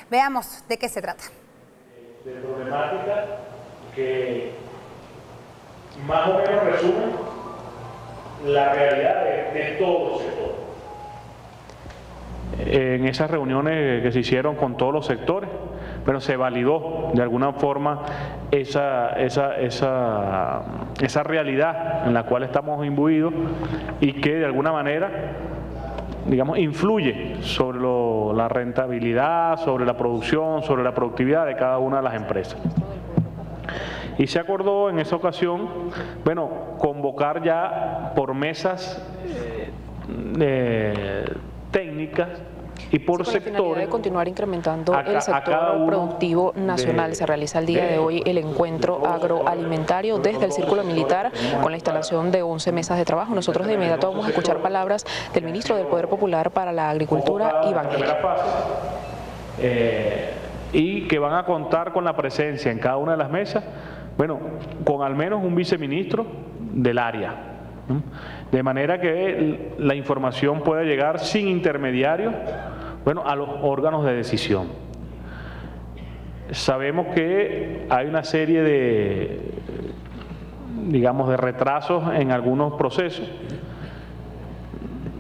Veamos de qué se trata. De problemática que más o menos resume la realidad de todo el sector. En esas reuniones que se hicieron con todos los sectores, pero se validó de alguna forma esa realidad en la cual estamos imbuidos y que de alguna manera, digamos, influye sobre la rentabilidad, sobre la producción, sobre la productividad de cada una de las empresas. Y se acordó en esa ocasión, bueno, convocar ya por mesas técnicas y por sectores. Con la finalidad de continuar incrementando el sector productivo nacional. Se realiza el día de hoy el encuentro agroalimentario desde el Círculo Militar con la instalación de 11 mesas de trabajo. Nosotros de inmediato vamos a escuchar palabras del ministro del Poder Popular para la Agricultura, Iván Gil. Y que van a contar con la presencia en cada una de las mesas, bueno, con al menos un viceministro del área, ¿no? De manera que la información pueda llegar sin intermediarios, bueno, a los órganos de decisión. Sabemos que hay una serie de, digamos, de retrasos en algunos procesos.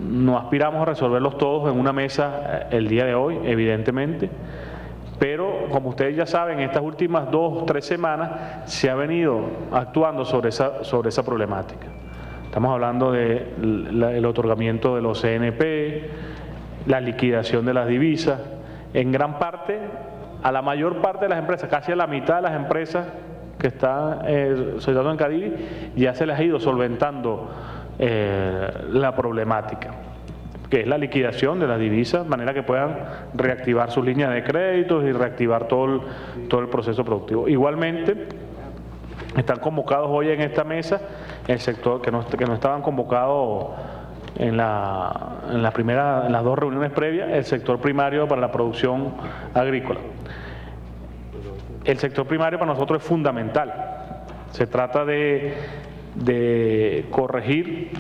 No aspiramos a resolverlos todos en una mesa el día de hoy, evidentemente, pero como ustedes ya saben, en estas últimas 2 o 3 semanas se ha venido actuando sobre esa problemática. Estamos hablando del otorgamiento de los CNP, la liquidación de las divisas, en gran parte, a la mayor parte de las empresas, casi a la mitad de las empresas que están soltando en Cadivi, ya se les ha ido solventando la problemática, que es la liquidación de las divisas, de manera que puedan reactivar sus líneas de créditos y reactivar todo el proceso productivo. Igualmente, están convocados hoy en esta mesa el sector que no estaban convocados en las 2 reuniones previas, el sector primario para la producción agrícola. El sector primario para nosotros es fundamental. Se trata de corregir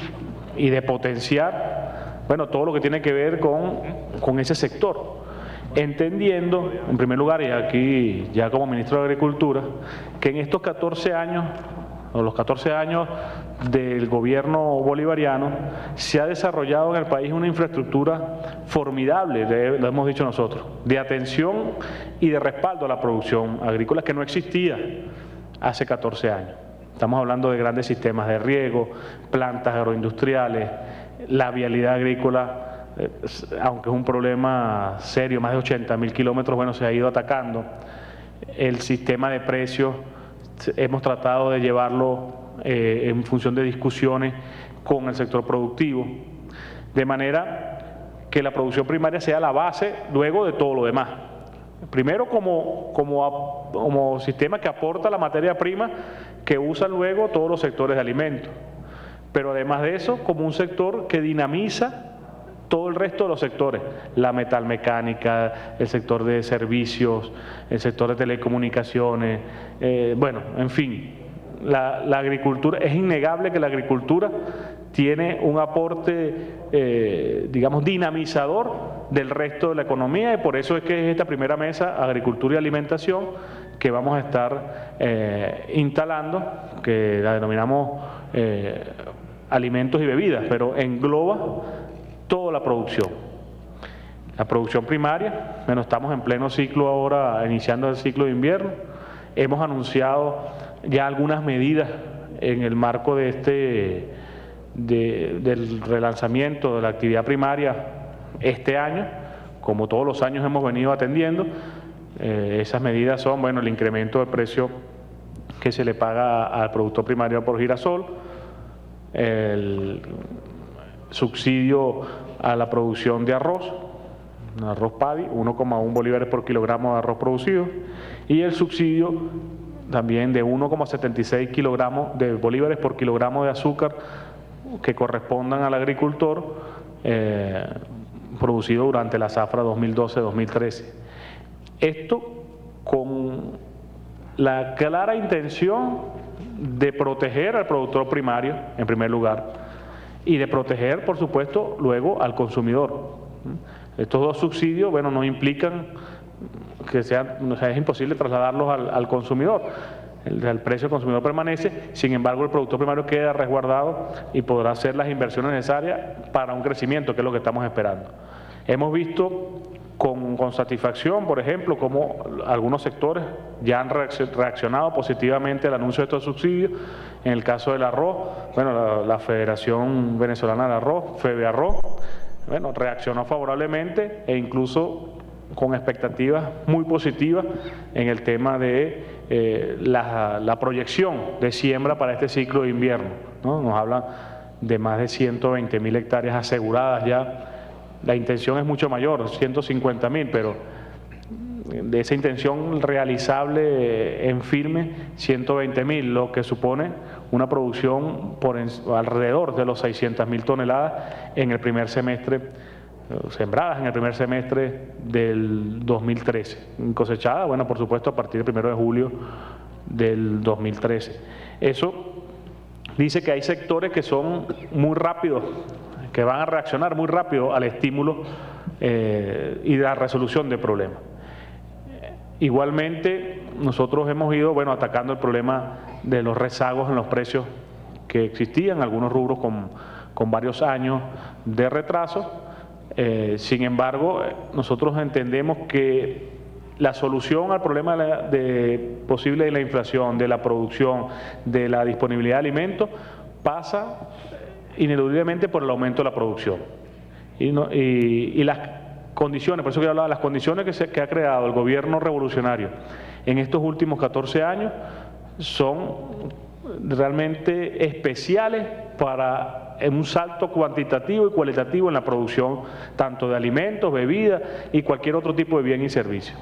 y de potenciar, bueno, todo lo que tiene que ver con ese sector, entendiendo, en primer lugar, y aquí ya como ministro de Agricultura, que en estos 14 años, o los 14 años del gobierno bolivariano, se ha desarrollado en el país una infraestructura formidable, lo hemos dicho nosotros, de atención y de respaldo a la producción agrícola que no existía hace 14 años. Estamos hablando de grandes sistemas de riego, plantas agroindustriales, la vialidad agrícola, aunque es un problema serio, más de 80.000 kilómetros, bueno, se ha ido atacando. El sistema de precios, hemos tratado de llevarlo en función de discusiones con el sector productivo, de manera que la producción primaria sea la base luego de todo lo demás. Primero como sistema que aporta la materia prima que usan luego todos los sectores de alimentos, pero además de eso como un sector que dinamiza todo el resto de los sectores, la metalmecánica, el sector de servicios, el sector de telecomunicaciones, bueno, en fin, la agricultura, es innegable que la agricultura tiene un aporte, digamos, dinamizador del resto de la economía, y por eso es que es esta primera mesa, Agricultura y Alimentación, que vamos a estar instalando, que la denominamos alimentos y bebidas, pero engloba toda la producción. La producción primaria, bueno, estamos en pleno ciclo ahora, iniciando el ciclo de invierno. Hemos anunciado ya algunas medidas en el marco de del relanzamiento de la actividad primaria este año, como todos los años hemos venido atendiendo. Esas medidas son, bueno, el incremento del precio que se le paga al productor primario por girasol, el subsidio a la producción de arroz paddy, 1,1 bolívares por kilogramo de arroz producido, y el subsidio también de 1,76 kilogramos de bolívares por kilogramo de azúcar que correspondan al agricultor producido durante la zafra 2012-2013. Esto con la clara intención de proteger al productor primario, en primer lugar, y de proteger, por supuesto, luego al consumidor. Estos dos subsidios, bueno, no implican o sea, es imposible trasladarlos al consumidor. El precio del consumidor permanece, sin embargo el productor primario queda resguardado y podrá hacer las inversiones necesarias para un crecimiento, que es lo que estamos esperando. Hemos visto con satisfacción, por ejemplo, cómo algunos sectores ya han reaccionado positivamente al anuncio de estos subsidios. En el caso del arroz, bueno, la Federación Venezolana del Arroz, FEBEARROZ, bueno, reaccionó favorablemente e incluso con expectativas muy positivas en el tema de la proyección de siembra para este ciclo de invierno, ¿no? Nos hablan de más de 120.000 hectáreas aseguradas ya. La intención es mucho mayor, 150.000, pero de esa intención realizable en firme, 120.000, lo que supone una producción por alrededor de los 600.000 toneladas en el primer semestre, sembradas en el primer semestre del 2013, cosechadas, bueno, por supuesto, a partir del 1 de julio del 2013. Eso dice que hay sectores que son muy rápidos, que van a reaccionar muy rápido al estímulo y la resolución de problemas. Igualmente, nosotros hemos ido, bueno, atacando el problema de los rezagos en los precios que existían, algunos rubros con varios años de retraso. Sin embargo, nosotros entendemos que la solución al problema posible de la inflación, de la producción, de la disponibilidad de alimentos, pasa ineludiblemente por el aumento de la producción. Y las condiciones, por eso que yo hablaba, las condiciones que ha creado el gobierno revolucionario en estos últimos 14 años son realmente especiales para un salto cuantitativo y cualitativo en la producción tanto de alimentos, bebidas y cualquier otro tipo de bien y servicio.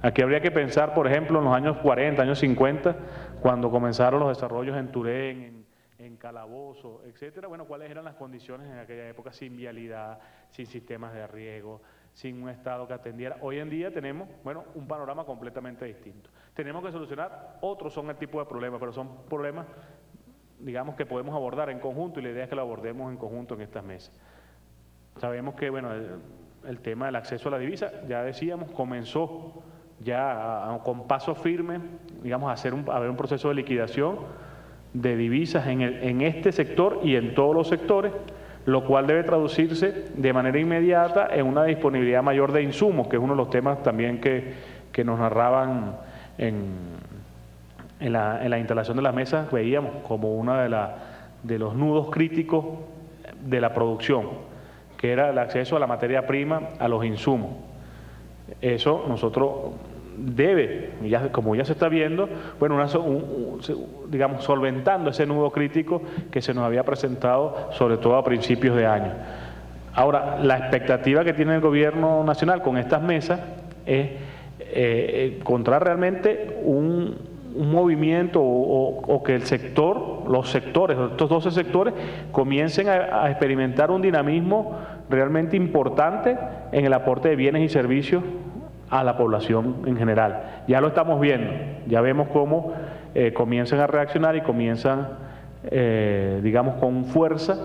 Aquí habría que pensar, por ejemplo, en los años 40, años 50, cuando comenzaron los desarrollos en Turén, en Calabozo, etcétera. Bueno, ¿cuáles eran las condiciones en aquella época? Sin vialidad, sin sistemas de riego, sin un Estado que atendiera. Hoy en día tenemos, bueno, un panorama completamente distinto. Tenemos que solucionar, otros son el tipo de problemas, pero son problemas, digamos, que podemos abordar en conjunto, y la idea es que lo abordemos en conjunto en estas mesas. Sabemos que, bueno, el tema del acceso a la divisa, ya decíamos, comenzó ya con paso firme, digamos, a haber un proceso de liquidación de divisas en este sector y en todos los sectores, lo cual debe traducirse de manera inmediata en una disponibilidad mayor de insumos, que es uno de los temas también que nos narraban en la instalación de las mesas. Veíamos como uno de los nudos críticos de la producción, que era el acceso a la materia prima, a los insumos. Eso nosotros como ya se está viendo, bueno, digamos, solventando ese nudo crítico que se nos había presentado, sobre todo a principios de año. Ahora, la expectativa que tiene el gobierno nacional con estas mesas es encontrar realmente un movimiento o que el sector, los sectores, estos 12 sectores, comiencen a experimentar un dinamismo realmente importante en el aporte de bienes y servicios a la población en general. Ya lo estamos viendo, ya vemos cómo comienzan a reaccionar y comienzan, digamos, con fuerza,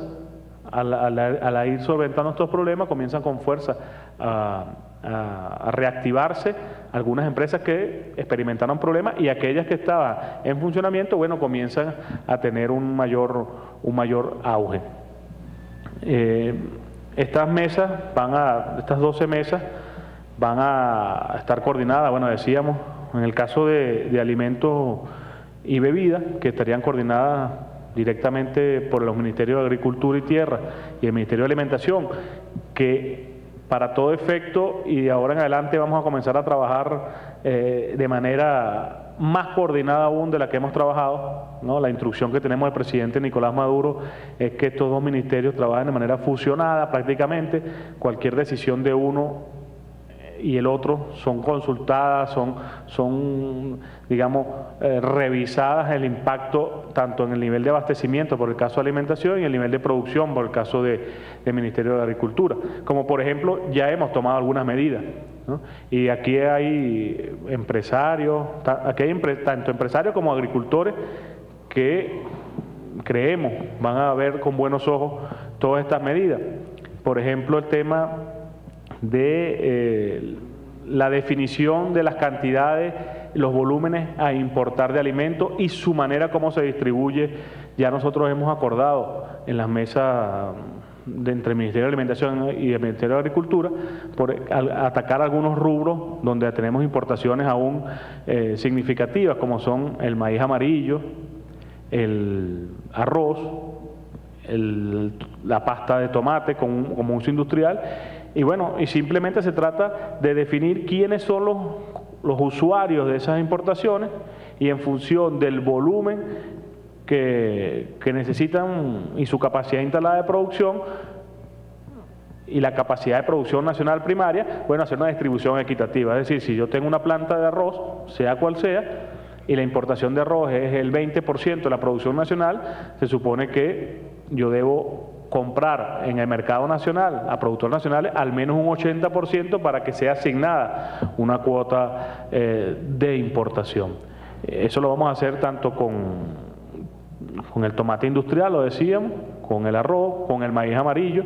al ir solventando estos problemas, comienzan con fuerza a reactivarse algunas empresas que experimentaron problemas, y aquellas que estaban en funcionamiento, bueno, comienzan a tener un mayor auge. Estas mesas estas 12 mesas van a estar coordinadas, bueno, decíamos, en el caso de alimentos y bebidas, que estarían coordinadas directamente por los Ministerios de Agricultura y Tierra y el Ministerio de Alimentación, que para todo efecto, y de ahora en adelante vamos a comenzar a trabajar de manera más coordinada aún de la que hemos trabajado, ¿no? La instrucción que tenemos del presidente Nicolás Maduro es que estos dos ministerios trabajen de manera fusionada prácticamente. Cualquier decisión de uno y el otro son consultadas, son digamos, revisadas el impacto tanto en el nivel de abastecimiento por el caso de alimentación y el nivel de producción por el caso del Ministerio de Agricultura. Como por ejemplo, ya hemos tomado algunas medidas, ¿no? Y aquí hay empresarios, tanto empresarios como agricultores que creemos van a ver con buenos ojos todas estas medidas. Por ejemplo, el tema de la definición de las cantidades, los volúmenes a importar de alimentos y su manera como se distribuye. Ya nosotros hemos acordado en las mesas entre el Ministerio de Alimentación y el Ministerio de Agricultura por atacar algunos rubros donde tenemos importaciones aún significativas, como son el maíz amarillo, el arroz, la pasta de tomate como uso industrial. Y bueno, y simplemente se trata de definir quiénes son los usuarios de esas importaciones y en función del volumen que necesitan y su capacidad instalada de producción y la capacidad de producción nacional primaria, bueno, hacer una distribución equitativa. Es decir, si yo tengo una planta de arroz, sea cual sea, y la importación de arroz es el 20% de la producción nacional, se supone que yo debo comprar en el mercado nacional a productores nacionales al menos un 80% para que sea asignada una cuota de importación. Eso lo vamos a hacer tanto con el tomate industrial, lo decíamos, con el arroz, con el maíz amarillo.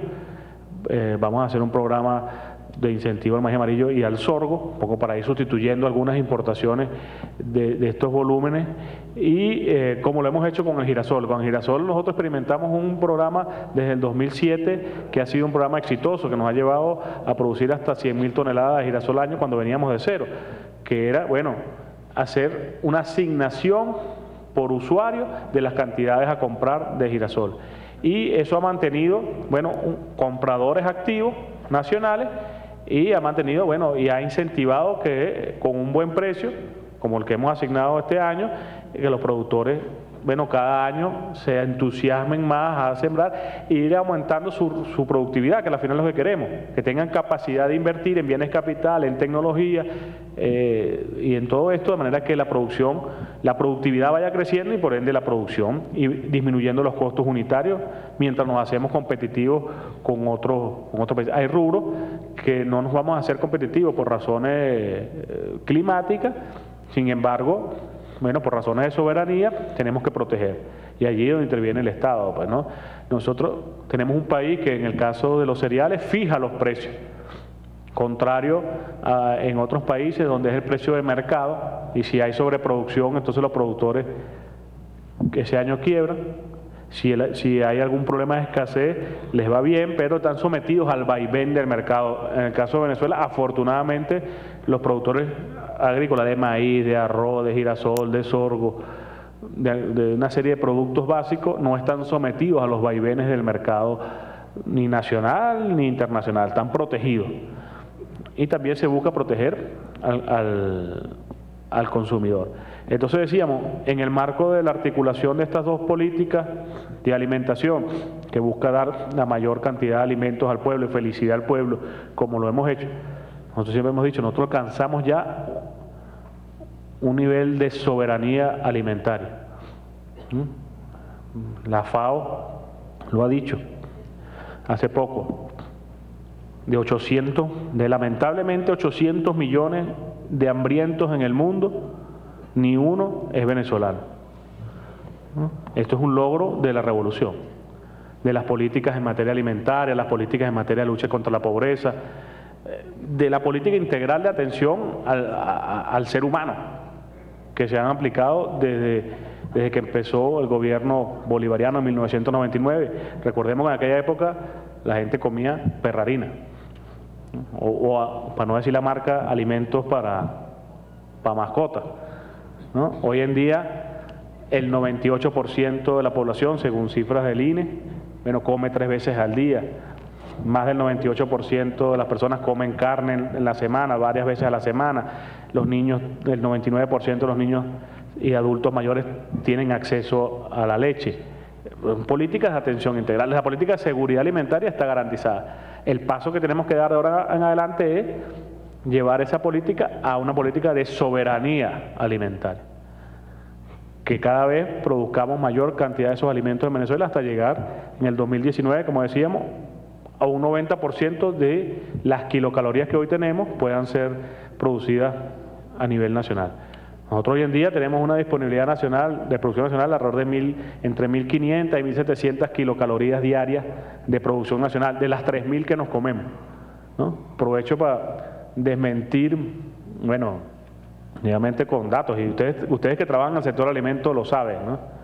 Vamos a hacer un programa de incentivo al maíz amarillo y al sorgo, un poco para ir sustituyendo algunas importaciones de estos volúmenes, y como lo hemos hecho con el girasol. Con el girasol nosotros experimentamos un programa desde el 2007 que ha sido un programa exitoso, que nos ha llevado a producir hasta 100.000 toneladas de girasol al año cuando veníamos de cero, que era, bueno, hacer una asignación por usuario de las cantidades a comprar de girasol. Y eso ha mantenido, bueno, compradores activos nacionales, y ha mantenido, bueno, y ha incentivado que con un buen precio, como el que hemos asignado este año, que los productores, bueno, cada año se entusiasmen más a sembrar e ir aumentando su productividad, que al final es lo que queremos, que tengan capacidad de invertir en bienes capital, en tecnología y en todo esto, de manera que la productividad vaya creciendo y por ende la producción, y disminuyendo los costos unitarios mientras nos hacemos competitivos con otros países. Hay rubros que no nos vamos a hacer competitivos por razones climáticas, sin embargo, bueno, por razones de soberanía tenemos que proteger, y allí es donde interviene el Estado, pues, ¿no? Nosotros tenemos un país que en el caso de los cereales fija los precios, contrario a en otros países donde es el precio de mercado, y si hay sobreproducción, entonces los productores que ese año quiebran. Si hay algún problema de escasez, les va bien, pero están sometidos al vaivén del mercado. En el caso de Venezuela, afortunadamente, los productores agrícolas de maíz, de arroz, de girasol, de sorgo, de una serie de productos básicos, no están sometidos a los vaivenes del mercado ni nacional ni internacional, están protegidos. Y también se busca proteger al consumidor. Entonces decíamos, en el marco de la articulación de estas dos políticas de alimentación, que busca dar la mayor cantidad de alimentos al pueblo y felicidad al pueblo, como lo hemos hecho, nosotros siempre hemos dicho, nosotros alcanzamos ya un nivel de soberanía alimentaria. La FAO lo ha dicho hace poco, de lamentablemente 800 millones de hambrientos en el mundo, ni uno es venezolano. Esto es un logro de la revolución, de las políticas en materia alimentaria, las políticas en materia de lucha contra la pobreza, de la política integral de atención al ser humano, que se han aplicado desde que empezó el gobierno bolivariano en 1999. Recordemos que en aquella época la gente comía perrarina, o para no decir la marca, alimentos para mascotas, ¿no? Hoy en día el 98% de la población, según cifras del INE, bueno, come 3 veces al día. Más del 98% de las personas comen carne en la semana, varias veces a la semana. Los niños, el 99% de los niños y adultos mayores tienen acceso a la leche. Políticas de atención integral. La política de seguridad alimentaria está garantizada. El paso que tenemos que dar de ahora en adelante es llevar esa política a una política de soberanía alimentaria, que cada vez produzcamos mayor cantidad de esos alimentos en Venezuela hasta llegar en el 2019, como decíamos, a un 90% de las kilocalorías que hoy tenemos puedan ser producidas a nivel nacional. Nosotros hoy en día tenemos una disponibilidad nacional de producción nacional alrededor de entre 1.500 y 1.700 kilocalorías diarias de producción nacional, de las 3.000 que nos comemos, ¿no? Aprovecho para desmentir, bueno, nuevamente con datos, y ustedes que trabajan en el sector alimento lo saben, ¿no?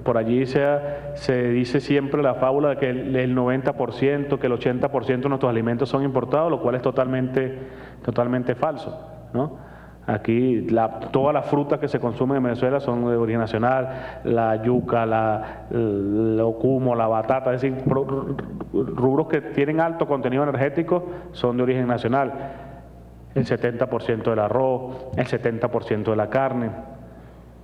Por allí se dice siempre la fábula de que el 90%, que el 80% de nuestros alimentos son importados, lo cual es totalmente falso, ¿no? Aquí todas las frutas que se consumen en Venezuela son de origen nacional, la yuca, el ocumo, la batata, es decir, rubros que tienen alto contenido energético son de origen nacional. El 70% del arroz, el 70% de la carne,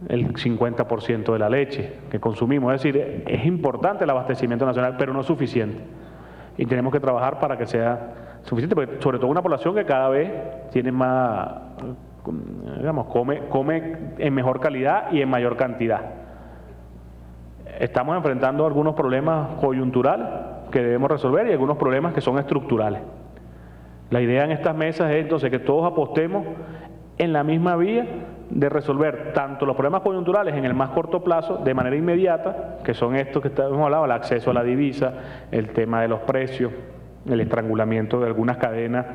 el 50% de la leche que consumimos. Es decir, es importante el abastecimiento nacional, pero no es suficiente. Y tenemos que trabajar para que sea suficiente, porque sobre todo una población que cada vez tiene más, digamos, come en mejor calidad y en mayor cantidad. Estamos enfrentando algunos problemas coyunturales que debemos resolver y algunos problemas que son estructurales. La idea en estas mesas es entonces que todos apostemos en la misma vía de resolver tanto los problemas coyunturales en el más corto plazo, de manera inmediata, que son estos que hemos hablado, el acceso a la divisa, el tema de los precios, el estrangulamiento de algunas cadenas,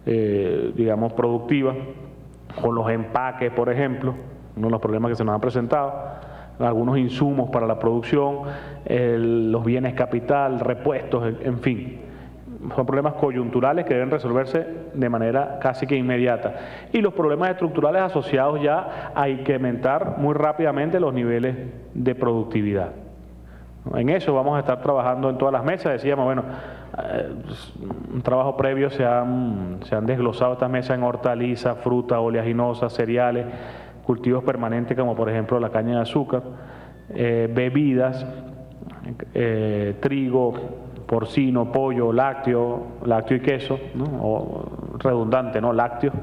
digamos, productivas, con los empaques, por ejemplo, uno de los problemas que se nos han presentado, algunos insumos para la producción, los bienes capital, repuestos, en fin. Son problemas coyunturales que deben resolverse de manera casi que inmediata. Y los problemas estructurales asociados ya a incrementar muy rápidamente los niveles de productividad. En eso vamos a estar trabajando en todas las mesas. Decíamos, bueno, un trabajo previo se han desglosado estas mesas en hortalizas, frutas, oleaginosas, cereales, cultivos permanentes como por ejemplo la caña de azúcar, bebidas, trigo, porcino, pollo, lácteo y queso, ¿no? O redundante, ¿no? Lácteos,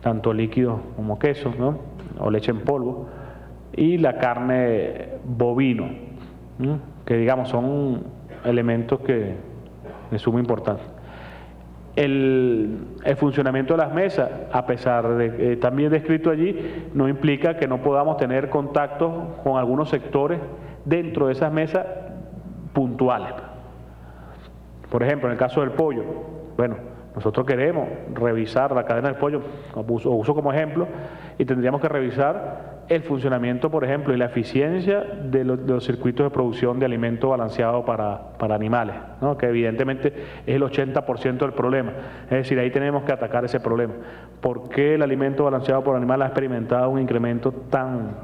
tanto líquido como queso, ¿no? O leche en polvo, y la carne bovino, ¿no? Que digamos son elementos de suma importancia. El funcionamiento de las mesas, a pesar de también descrito allí, no implica que no podamos tener contacto con algunos sectores dentro de esas mesas puntuales. Por ejemplo, en el caso del pollo, bueno, nosotros queremos revisar la cadena del pollo, uso como ejemplo, y tendríamos que revisar el funcionamiento, por ejemplo, y la eficiencia de los circuitos de producción de alimentos balanceados para animales, ¿no? Que evidentemente es el 80% del problema. Es decir, ahí tenemos que atacar ese problema. ¿Por qué el alimento balanceado por animales ha experimentado un incremento tan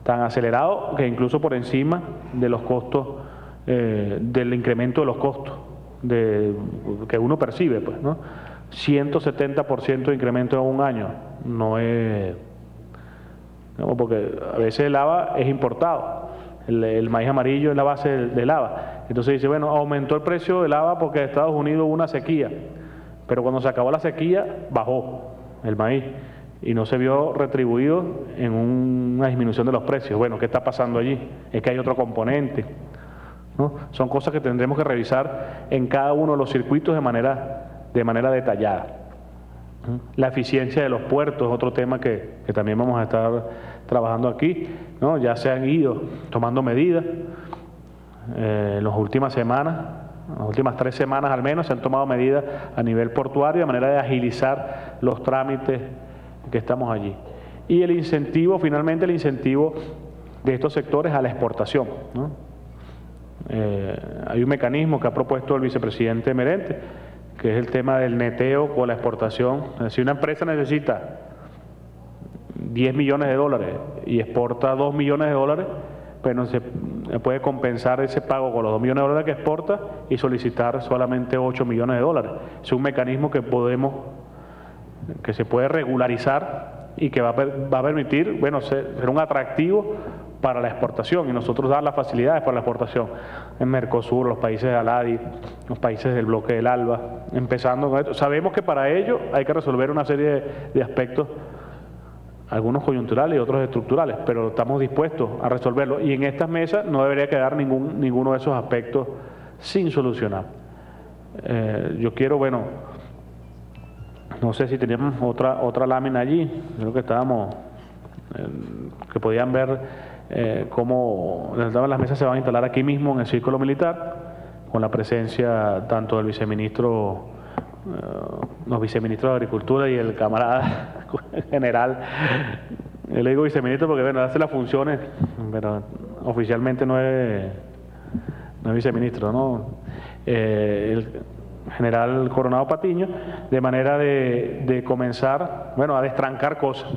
acelerado que incluso por encima de los costos, del incremento de los costos que uno percibe, pues, ¿no? 170% de incremento en un año no es, ¿no? Porque a veces el haba es importado, el maíz amarillo es la base del haba. Entonces dice, bueno, aumentó el precio del haba porque en Estados Unidos hubo una sequía, pero cuando se acabó la sequía bajó el maíz y no se vio retribuido en una disminución de los precios. Bueno, ¿qué está pasando allí? Es que hay otro componente, ¿no? Son cosas que tendremos que revisar en cada uno de los circuitos de manera detallada. La eficiencia de los puertos es otro tema que también vamos a estar trabajando aquí, ¿no? Ya se han ido tomando medidas en las últimas semanas, las últimas 3 semanas al menos, se han tomado medidas a nivel portuario de manera de agilizar los trámites que estamos allí. Y el incentivo, finalmente el incentivo de estos sectores a la exportación, ¿no? Hay un mecanismo que ha propuesto el vicepresidente Merente, que es el tema del neteo con la exportación. Si una empresa necesita 10 millones de dólares y exporta 2 millones de dólares, pues no se puede compensar ese pago con los 2 millones de dólares que exporta y solicitar solamente 8 millones de dólares. Es un mecanismo que se puede regularizar y que va a permitir, bueno, ser un atractivo para la exportación y nosotros dar las facilidades para la exportación en Mercosur, los países de ALADI, los países del bloque del ALBA, empezando con esto. Sabemos que para ello hay que resolver una serie de aspectos, algunos coyunturales y otros estructurales, pero estamos dispuestos a resolverlo y en estas mesas no debería quedar ninguno de esos aspectos sin solucionar. Yo quiero, bueno, no sé si teníamos otra lámina allí, creo que estábamos, que podían ver cómo las mesas se van a instalar aquí mismo en el Círculo Militar, con la presencia tanto del viceministro los viceministros de Agricultura y el camarada general. Yo le digo viceministro porque, bueno, hace las funciones, pero oficialmente no es viceministro, ¿no? El general Coronado Patiño, de manera de comenzar, bueno, a destrancar cosas.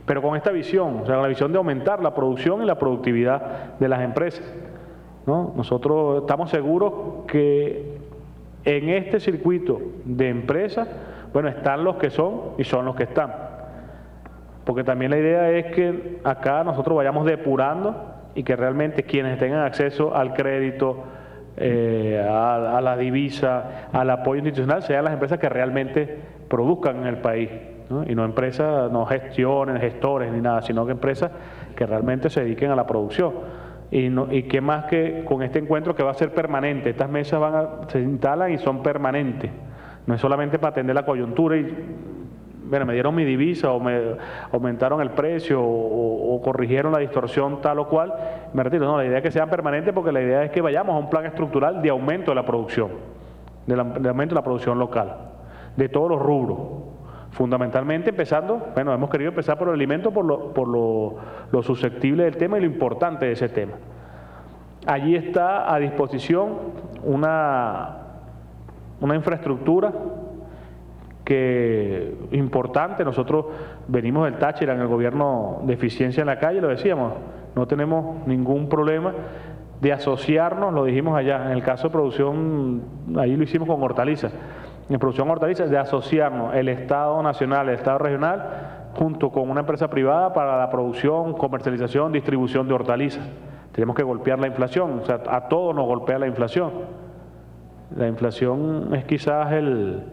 Pero con esta visión, o sea, la visión de aumentar la producción y la productividad de las empresas, ¿no? Nosotros estamos seguros que en este circuito de empresas, bueno, están los que son y son los que están. Porque también la idea es que acá nosotros vayamos depurando y que realmente quienes tengan acceso al crédito, a la divisa, al apoyo institucional, sean las empresas que realmente produzcan en el país, ¿no? Y no empresas, no gestores ni nada, sino que empresas que realmente se dediquen a la producción. Y qué más que con este encuentro que va a ser permanente. Estas mesas se instalan y son permanentes. No es solamente para atender la coyuntura y, bueno, me dieron mi divisa o me aumentaron el precio o corrigieron la distorsión tal o cual. Me retiro. No, la idea es que sean permanentes, porque la idea es que vayamos a un plan estructural de aumento de la producción, de aumento de la producción local, de todos los rubros. Fundamentalmente empezando, bueno, hemos querido empezar por el alimento, por lo susceptible del tema y lo importante de ese tema. Allí está a disposición una infraestructura importante. Nosotros venimos del Táchira en el gobierno de eficiencia en la calle, lo decíamos, no tenemos ningún problema de asociarnos, lo dijimos allá, en el caso de producción, ahí lo hicimos con hortalizas. En producción de hortalizas, de asociarnos el Estado nacional, el Estado regional, junto con una empresa privada para la producción, comercialización, distribución de hortalizas. Tenemos que golpear la inflación, o sea, a todos nos golpea la inflación. La inflación es quizás el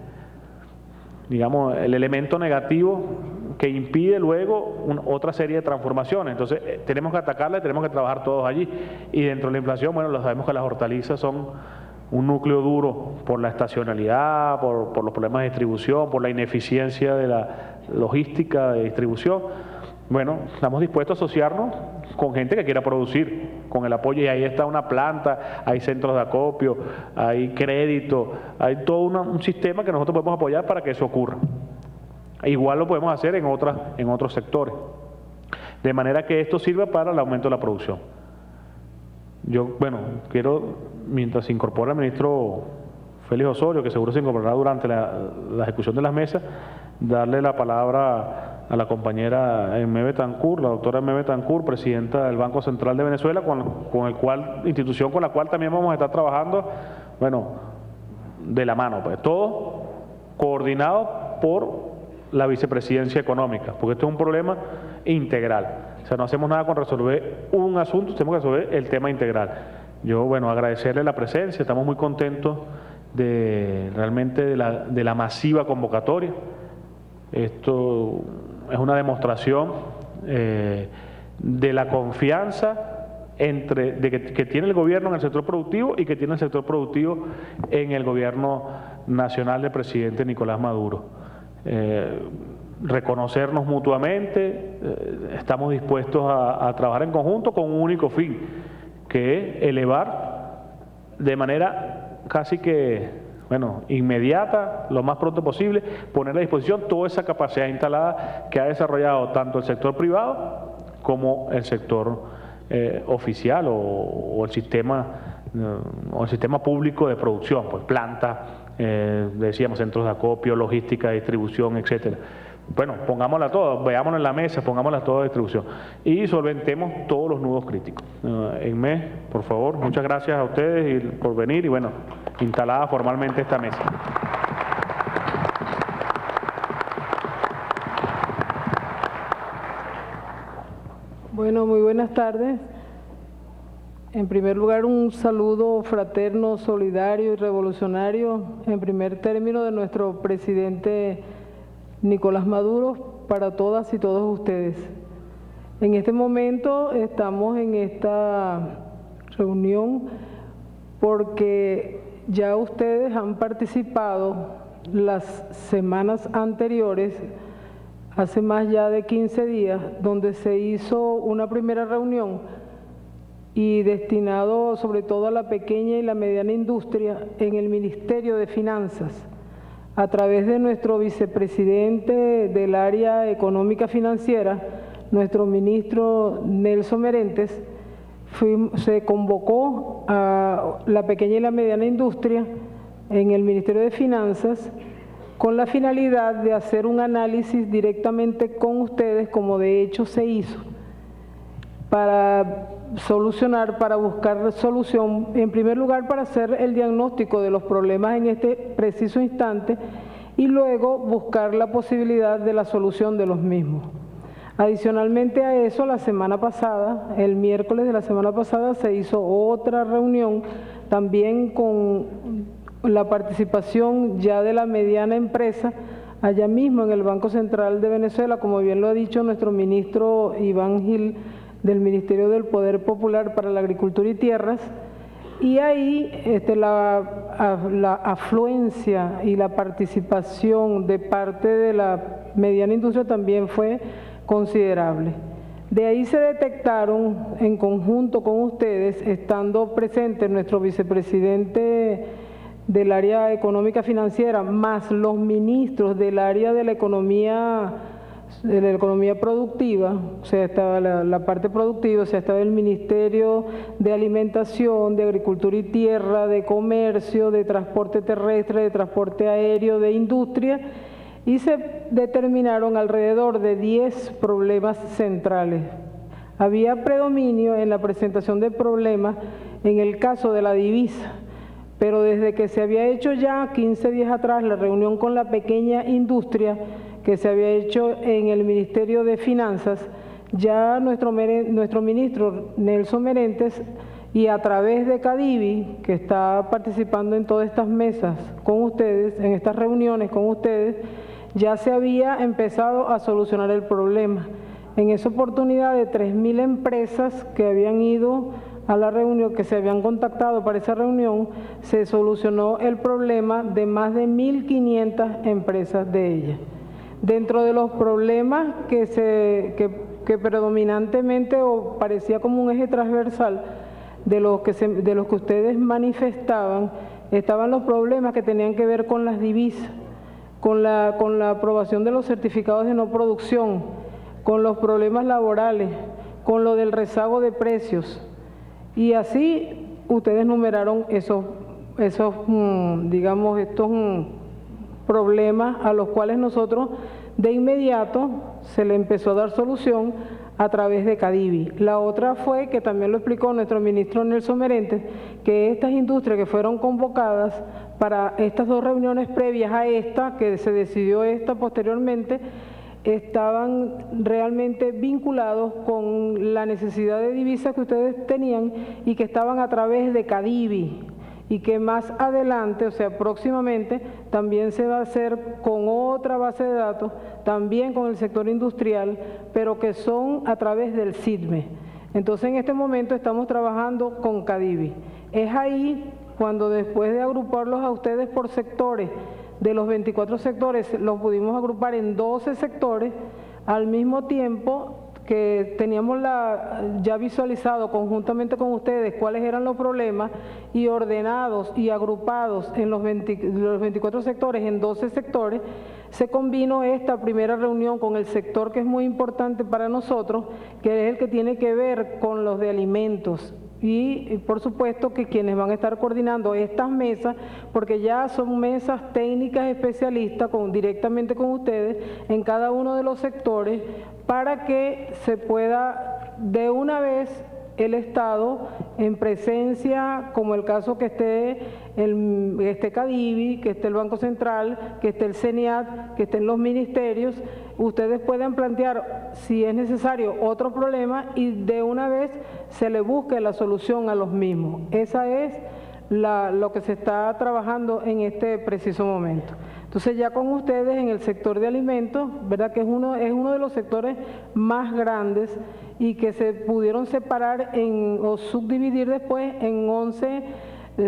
elemento negativo que impide luego otra serie de transformaciones. Entonces, tenemos que atacarla y tenemos que trabajar todos allí. Y dentro de la inflación, bueno, lo sabemos que las hortalizas son un núcleo duro por la estacionalidad, por los problemas de distribución, por la ineficiencia de la logística de distribución. Bueno, estamos dispuestos a asociarnos con gente que quiera producir, con el apoyo, y ahí está una planta, hay centros de acopio, hay crédito, hay todo un sistema que nosotros podemos apoyar para que eso ocurra. Igual lo podemos hacer en otros sectores, de manera que esto sirva para el aumento de la producción. Yo, bueno, quiero, mientras se incorpora el ministro Félix Osorio, que seguro se incorporará durante la ejecución de las mesas, darle la palabra a la compañera Aimé Betancourt, la doctora Aimé Betancourt, presidenta del Banco Central de Venezuela, institución con la cual también vamos a estar trabajando, bueno, de la mano, pues, todo coordinado por la vicepresidencia económica, porque esto es un problema integral. O sea, no hacemos nada con resolver un asunto, tenemos que resolver el tema integral. Yo, bueno, agradecerle la presencia, estamos muy contentos realmente de la masiva convocatoria. Esto es una demostración de la confianza que tiene el gobierno en el sector productivo y que tiene el sector productivo en el gobierno nacional del presidente Nicolás Maduro. Reconocernos mutuamente, estamos dispuestos a trabajar en conjunto con un único fin, que es elevar de manera casi que, bueno, inmediata, lo más pronto posible, poner a disposición toda esa capacidad instalada que ha desarrollado tanto el sector privado como el sector oficial o el sistema público de producción, pues plantas, decíamos, centros de acopio, logística, distribución, etcétera. Bueno, pongámosla todas, veámonos en la mesa, pongámosla todas de distribución y solventemos todos los nudos críticos. Aimé, por favor, muchas gracias a ustedes por venir y, bueno, instalada formalmente esta mesa. Bueno, muy buenas tardes. En primer lugar, un saludo fraterno, solidario y revolucionario, en primer término, de nuestro presidente Nicolás Maduro para todas y todos ustedes. En este momento estamos en esta reunión porque ya ustedes han participado las semanas anteriores, hace más ya de 15 días, donde se hizo una primera reunión y destinado sobre todo a la pequeña y la mediana industria en el Ministerio de Finanzas, a través de nuestro vicepresidente del área económica financiera, nuestro ministro Nelson Merentes, se convocó a la pequeña y la mediana industria en el Ministerio de Finanzas con la finalidad de hacer un análisis directamente con ustedes, como de hecho se hizo, para solucionar, para buscar solución, en primer lugar para hacer el diagnóstico de los problemas en este preciso instante y luego buscar la posibilidad de la solución de los mismos. Adicionalmente a eso, la semana pasada, el miércoles de la semana pasada, se hizo otra reunión también con la participación ya de la mediana empresa, allá mismo en el Banco Central de Venezuela, como bien lo ha dicho nuestro ministro Iván Gil, del Ministerio del Poder Popular para la Agricultura y Tierras, y ahí la afluencia y la participación de parte de la mediana industria también fue considerable. De ahí se detectaron en conjunto con ustedes, estando presente nuestro vicepresidente del área económica financiera, más los ministros del área de la economía productiva, o sea, estaba la parte productiva, o sea, estaba el Ministerio de Alimentación, de Agricultura y Tierra, de Comercio, de Transporte Terrestre, de Transporte Aéreo, de Industria, y se determinaron alrededor de 10 problemas centrales. Había predominio en la presentación de problemas en el caso de la divisa, pero desde que se había hecho ya 15 días atrás la reunión con la pequeña industria que se había hecho en el Ministerio de Finanzas, ya nuestro ministro Nelson Merentes, y a través de Cadivi, que está participando en todas estas mesas con ustedes, en estas reuniones con ustedes, ya se había empezado a solucionar el problema. En esa oportunidad de 3.000 empresas que habían ido a la reunión, que se habían contactado para esa reunión, se solucionó el problema de más de 1.500 empresas de ellas. Dentro de los problemas que predominantemente o parecía como un eje transversal de los que ustedes manifestaban, estaban los problemas que tenían que ver con las divisas, con la aprobación de los certificados de no producción, con los problemas laborales, con lo del rezago de precios. Y así ustedes numeraron estos problemas a los cuales nosotros de inmediato se le empezó a dar solución a través de Cadivi. La otra fue, que también lo explicó nuestro ministro Nelson Merentes, que estas industrias que fueron convocadas para estas dos reuniones previas a esta, que se decidió esta posteriormente, estaban realmente vinculados con la necesidad de divisas que ustedes tenían y que estaban a través de Cadivi, y que más adelante, o sea, próximamente, también se va a hacer con otra base de datos, también con el sector industrial, pero que son a través del SIDME. Entonces, en este momento estamos trabajando con Cadivi. Es ahí cuando, después de agruparlos a ustedes por sectores, de los 24 sectores, los pudimos agrupar en 12 sectores, al mismo tiempo que teníamos ya visualizado conjuntamente con ustedes cuáles eran los problemas y ordenados y agrupados en los 24 sectores, en 12 sectores, se convino esta primera reunión con el sector que es muy importante para nosotros, que es el que tiene que ver con los de alimentos. Y por supuesto que quienes van a estar coordinando estas mesas, porque ya son mesas técnicas especialistas directamente con ustedes en cada uno de los sectores, para que se pueda de una vez el Estado en presencia, como el caso que esté Cadivi, que esté el Banco Central, que esté el CENIAT, que estén los ministerios, ustedes pueden plantear si es necesario otro problema y de una vez se le busque la solución a los mismos. Esa es lo que se está trabajando en este preciso momento. Entonces, ya con ustedes en el sector de alimentos, ¿verdad?, que es uno de los sectores más grandes y que se pudieron separar o subdividir después en 11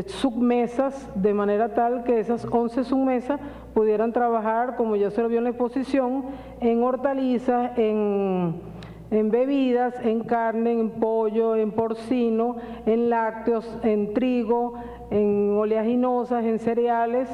submesas, de manera tal que esas 11 submesas pudieran trabajar, como ya se lo vio en la exposición, en hortalizas, en bebidas, en carne, en pollo, en porcino, en lácteos, en trigo, en oleaginosas, en cereales,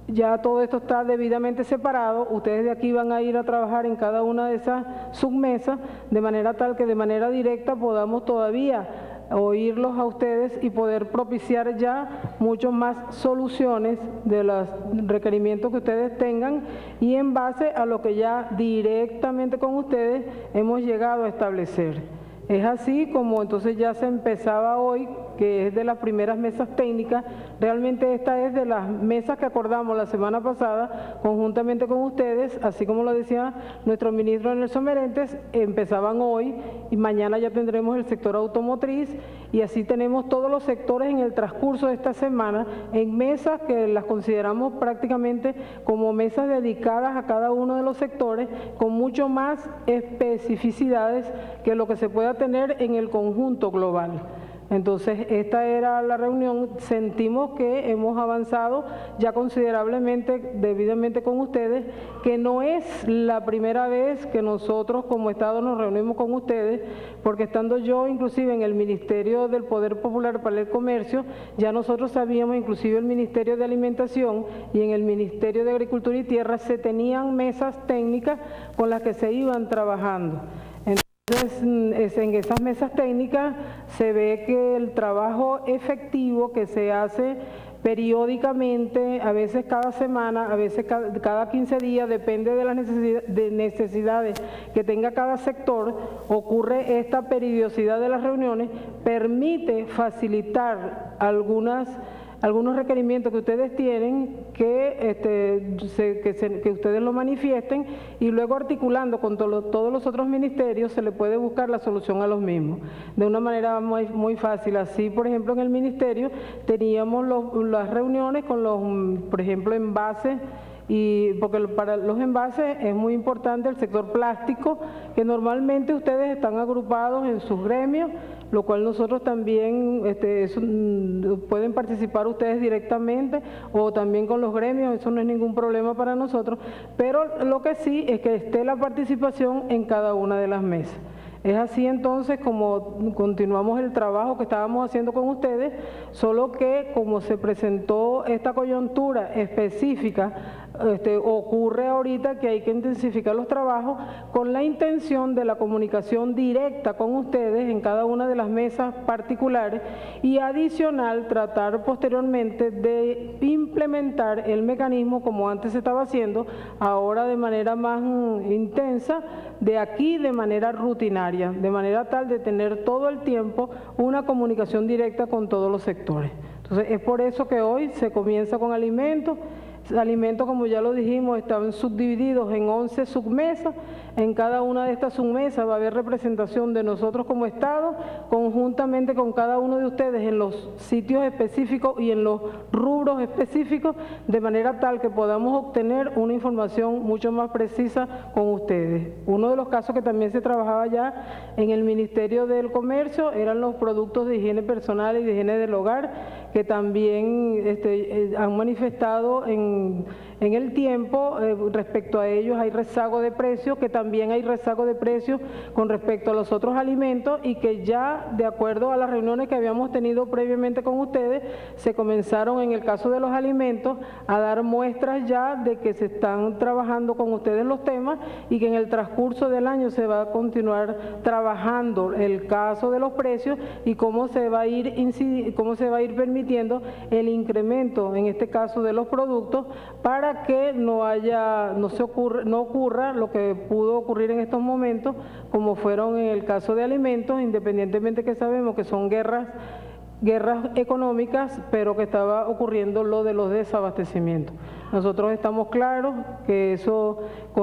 ya todo esto está debidamente separado. Ustedes de aquí van a ir a trabajar en cada una de esas submesas, de manera tal que de manera directa podamos todavía oírlos a ustedes y poder propiciar ya mucho más soluciones de los requerimientos que ustedes tengan y en base a lo que ya directamente con ustedes hemos llegado a establecer. Es así como entonces ya se empezaba hoy, que es de las primeras mesas técnicas. Realmente esta es de las mesas que acordamos la semana pasada conjuntamente con ustedes, así como lo decía nuestro ministro Nelson Merentes, empezaban hoy y mañana ya tendremos el sector automotriz y así tenemos todos los sectores en el transcurso de esta semana en mesas que las consideramos prácticamente como mesas dedicadas a cada uno de los sectores con mucho más especificidades que lo que se pueda tener en el conjunto global. Entonces, esta era la reunión. Sentimos que hemos avanzado ya considerablemente, debidamente con ustedes, que no es la primera vez que nosotros como Estado nos reunimos con ustedes, porque estando yo inclusive en el Ministerio del Poder Popular para el Comercio, ya nosotros sabíamos, inclusive el Ministerio de Alimentación y en el Ministerio de Agricultura y Tierra se tenían mesas técnicas con las que se iban trabajando. Entonces, en esas mesas técnicas se ve que el trabajo efectivo que se hace periódicamente, a veces cada semana, a veces cada 15 días, depende de las necesidades que tenga cada sector, ocurre esta periodicidad de las reuniones, permite facilitar algunos requerimientos que ustedes tienen que ustedes lo manifiesten y luego articulando con todos los otros ministerios se le puede buscar la solución a los mismos de una manera muy fácil. Así, por ejemplo, en el ministerio teníamos las reuniones con los, por ejemplo, envases, y porque para los envases es muy importante el sector plástico, que normalmente ustedes están agrupados en sus gremios, lo cual nosotros también, pueden participar ustedes directamente o también con los gremios, eso no es ningún problema para nosotros, pero lo que sí es que esté la participación en cada una de las mesas. Es así entonces como continuamos el trabajo que estábamos haciendo con ustedes, solo que como se presentó esta coyuntura específica, ocurre ahorita que hay que intensificar los trabajos con la intención de la comunicación directa con ustedes en cada una de las mesas particulares y adicional tratar posteriormente de implementar el mecanismo como antes se estaba haciendo, ahora de manera más intensa, de aquí de manera rutinaria, de manera tal de tener todo el tiempo una comunicación directa con todos los sectores. Entonces es por eso que hoy se comienza con alimentos. Alimentos, como ya lo dijimos, están subdivididos en 11 submesas. En cada una de estas submesas va a haber representación de nosotros como Estado, conjuntamente con cada uno de ustedes en los sitios específicos y en los rubros específicos, de manera tal que podamos obtener una información mucho más precisa con ustedes. Uno de los casos que también se trabajaba ya en el Ministerio del Comercio eran los productos de higiene personal y de higiene del hogar, que también han manifestado en el tiempo, respecto a ellos hay rezago de precios, que también hay rezago de precios con respecto a los otros alimentos y que ya de acuerdo a las reuniones que habíamos tenido previamente con ustedes, se comenzaron en el caso de los alimentos a dar muestras ya de que se están trabajando con ustedes los temas y que en el transcurso del año se va a continuar trabajando el caso de los precios y cómo se va a ir permitiendo el incremento, en este caso de los productos, para que no ocurra lo que pudo ocurrir en estos momentos, como fueron en el caso de alimentos, independientemente que sabemos que son guerras económicas, pero que estaba ocurriendo lo de los desabastecimientos. Nosotros estamos claros que eso,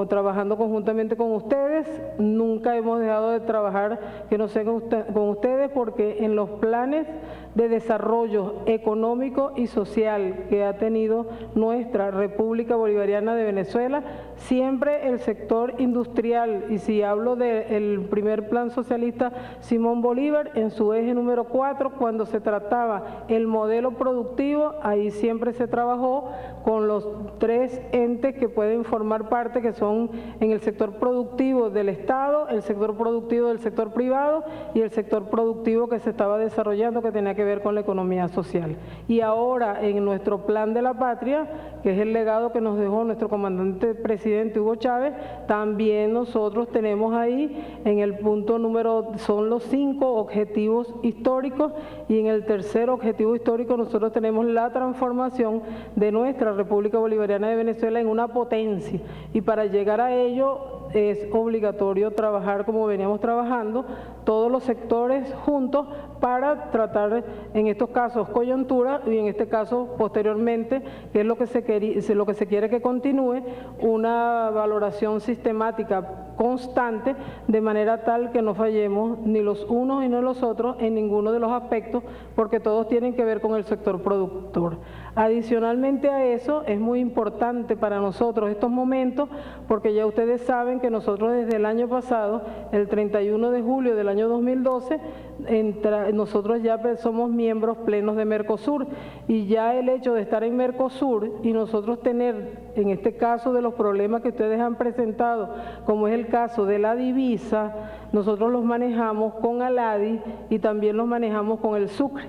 trabajando conjuntamente con ustedes, nunca hemos dejado de trabajar que no sea con ustedes, porque en los planes de desarrollo económico y social que ha tenido nuestra República Bolivariana de Venezuela, siempre el sector industrial, y si hablo del primer plan socialista Simón Bolívar, en su eje número 4, cuando se trataba el modelo productivo, ahí siempre se trabajó con los 3 entes que pueden formar parte, que son en el sector productivo del Estado, el sector productivo del sector privado y el sector productivo que se estaba desarrollando, que tenía que ver ver con la economía social. Y ahora en nuestro plan de la patria, que es el legado que nos dejó nuestro comandante presidente Hugo Chávez, también nosotros tenemos ahí en el punto número, son los 5 objetivos históricos, y en el tercer objetivo histórico nosotros tenemos la transformación de nuestra República Bolivariana de Venezuela en una potencia, y para llegar a ello es obligatorio trabajar como veníamos trabajando, todos los sectores juntos para tratar en estos casos coyuntura y en este caso posteriormente, que es lo que se quiere que continúe, una valoración sistemática constante, de manera tal que no fallemos ni los unos ni los otros en ninguno de los aspectos, porque todos tienen que ver con el sector productor. Adicionalmente a eso, es muy importante para nosotros estos momentos, porque ya ustedes saben que nosotros desde el año pasado, el 31 de julio del año 2012, nosotros ya somos miembros plenos de Mercosur, y ya el hecho de estar en Mercosur y nosotros tener, en este caso de los problemas que ustedes han presentado, como es el caso de la divisa, nosotros los manejamos con ALADI y también los manejamos con el Sucre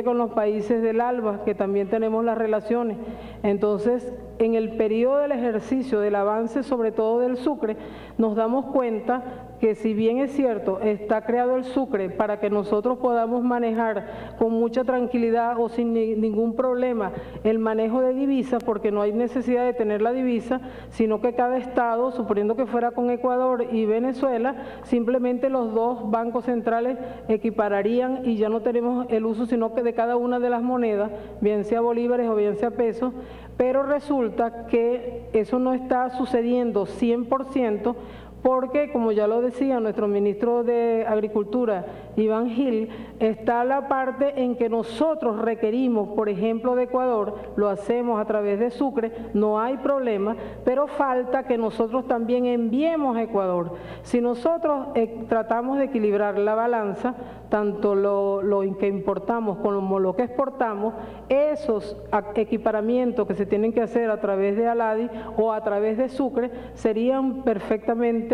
con los países del ALBA, que también tenemos las relaciones. Entonces, en el periodo del ejercicio del avance, sobre todo del Sucre, nos damos cuenta que si bien es cierto, está creado el Sucre para que nosotros podamos manejar con mucha tranquilidad o sin ningún problema el manejo de divisas, porque no hay necesidad de tener la divisa, sino que cada estado, suponiendo que fuera con Ecuador y Venezuela, simplemente los dos bancos centrales equipararían y ya no tenemos el uso sino que de cada una de las monedas, bien sea bolívares o bien sea pesos, pero resulta que eso no está sucediendo 100%, porque, como ya lo decía nuestro ministro de Agricultura, Iván Gil, está la parte en que nosotros requerimos, por ejemplo, de Ecuador, lo hacemos a través de Sucre, no hay problema, pero falta que nosotros también enviemos a Ecuador. Si nosotros tratamos de equilibrar la balanza, tanto lo que importamos como lo que exportamos, esos equiparamientos que se tienen que hacer a través de ALADI o a través de Sucre serían perfectamente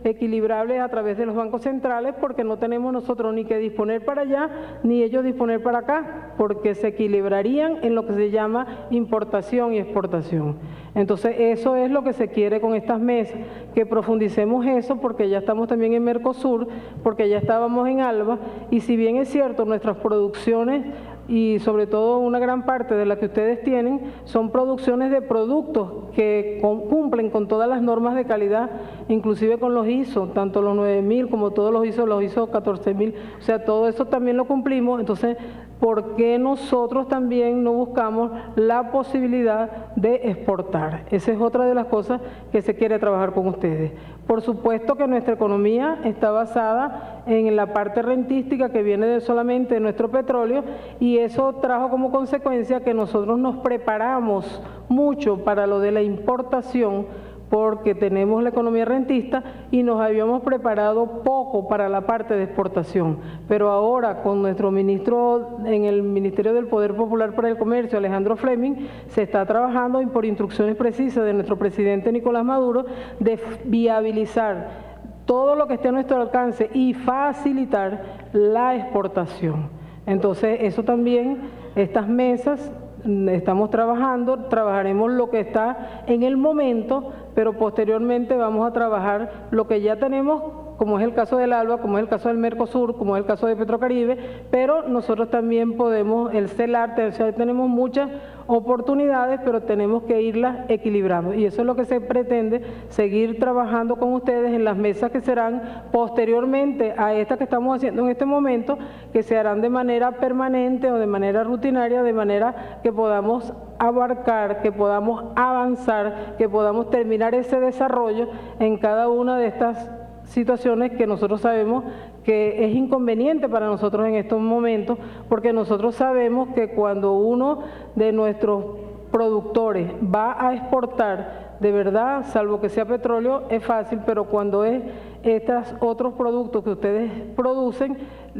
equilibrables a través de los bancos centrales, porque no tenemos nosotros ni que disponer para allá ni ellos disponer para acá, porque se equilibrarían en lo que se llama importación y exportación. Entonces eso es lo que se quiere con estas mesas, que profundicemos eso, porque ya estamos también en Mercosur, porque ya estábamos en ALBA, y si bien es cierto nuestras producciones y sobre todo una gran parte de la que ustedes tienen son producciones de productos que cumplen con todas las normas de calidad, inclusive con los ISO, tanto los 9000 como todos los ISO 14000, o sea, todo eso también lo cumplimos. Entonces, ¿por qué nosotros también no buscamos la posibilidad de exportar? Esa es otra de las cosas que se quiere trabajar con ustedes. Por supuesto que nuestra economía está basada en la parte rentística que viene solamente de nuestro petróleo, y eso trajo como consecuencia que nosotros nos preparamos mucho para lo de la importación, porque tenemos la economía rentista, y nos habíamos preparado poco para la parte de exportación. Pero ahora con nuestro ministro en el Ministerio del Poder Popular para el Comercio, Alejandro Fleming, se está trabajando, y por instrucciones precisas de nuestro presidente Nicolás Maduro, de viabilizar todo lo que esté a nuestro alcance y facilitar la exportación. Entonces eso también, estas mesas, estamos trabajaremos lo que está en el momento, pero posteriormente vamos a trabajar lo que ya tenemos, como es el caso del ALBA, como es el caso del Mercosur, como es el caso de Petrocaribe, pero nosotros también podemos, el CELAR, tenemos muchas oportunidades, pero tenemos que irlas equilibrando, y eso es lo que se pretende, seguir trabajando con ustedes en las mesas que serán posteriormente a estas que estamos haciendo en este momento, que se harán de manera permanente o de manera rutinaria, de manera que podamos abarcar, que podamos avanzar, que podamos terminar ese desarrollo en cada una de estas situaciones que nosotros sabemos que es inconveniente para nosotros en estos momentos, porque nosotros sabemos que cuando uno de nuestros productores va a exportar, de verdad, salvo que sea petróleo, es fácil, pero cuando es estos otros productos que ustedes producen,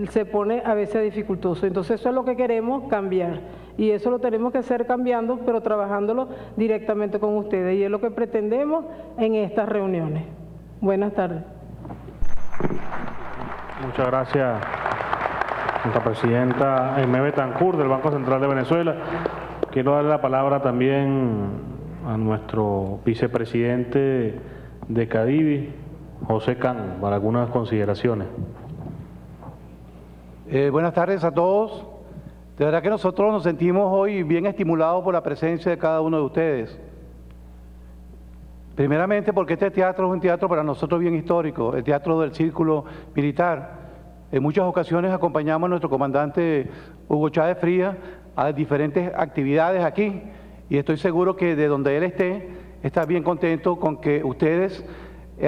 se pone a veces dificultoso. Entonces eso es lo que queremos cambiar, y eso lo tenemos que hacer cambiando, pero trabajándolo directamente con ustedes, y es lo que pretendemos en estas reuniones. Buenas tardes. Muchas gracias, nuestra presidenta Aimé Betancourt del Banco Central de Venezuela. Quiero darle la palabra también a nuestro vicepresidente de Cadivi, José Can, para algunas consideraciones. Buenas tardes a todos. De verdad que nosotros nos sentimos hoy bien estimulados por la presencia de cada uno de ustedes. Primeramente porque este teatro es un teatro para nosotros bien histórico, el Teatro del Círculo Militar. En muchas ocasiones acompañamos a nuestro comandante Hugo Chávez Frías a diferentes actividades aquí y estoy seguro que de donde él esté, está bien contento con que ustedes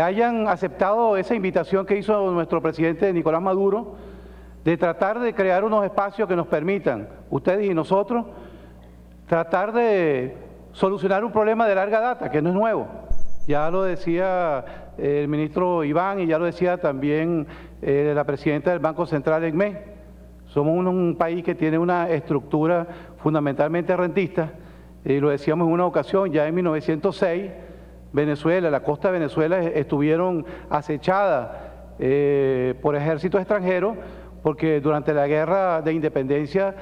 hayan aceptado esa invitación que hizo nuestro presidente Nicolás Maduro de tratar de crear unos espacios que nos permitan, ustedes y nosotros, tratar de solucionar un problema de larga data, que no es nuevo. Ya lo decía el ministro Iván y ya lo decía también la presidenta del Banco Central, Aimé. Somos un país que tiene una estructura fundamentalmente rentista, y lo decíamos en una ocasión, ya en 1906, Venezuela, la costa de Venezuela estuvieron acechadas por ejércitos extranjeros, porque durante la guerra de independencia,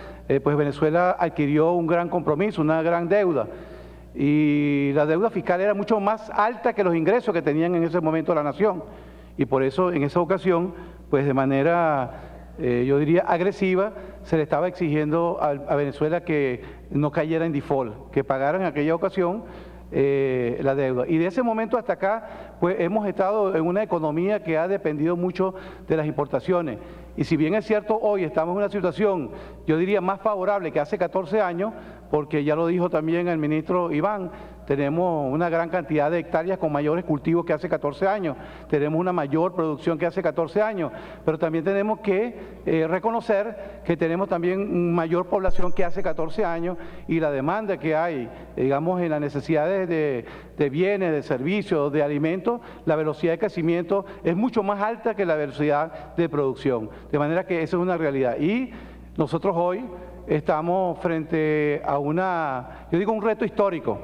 pues Venezuela adquirió un gran compromiso, una gran deuda, y la deuda fiscal era mucho más alta que los ingresos que tenían en ese momento la nación, y por eso en esa ocasión, pues de manera, yo diría, agresiva, se le estaba exigiendo a Venezuela que no cayera en default, que pagara en aquella ocasión la deuda. Y de ese momento hasta acá, pues hemos estado en una economía que ha dependido mucho de las importaciones. Y si bien es cierto, hoy estamos en una situación, yo diría, más favorable que hace 14 años, porque ya lo dijo también el ministro Iván, tenemos una gran cantidad de hectáreas con mayores cultivos que hace 14 años, tenemos una mayor producción que hace 14 años, pero también tenemos que reconocer que tenemos también mayor población que hace 14 años y la demanda que hay, digamos, en las necesidades de bienes, de servicios, de alimentos, la velocidad de crecimiento es mucho más alta que la velocidad de producción, de manera que eso es una realidad. Y nosotros hoy estamos frente a un reto histórico.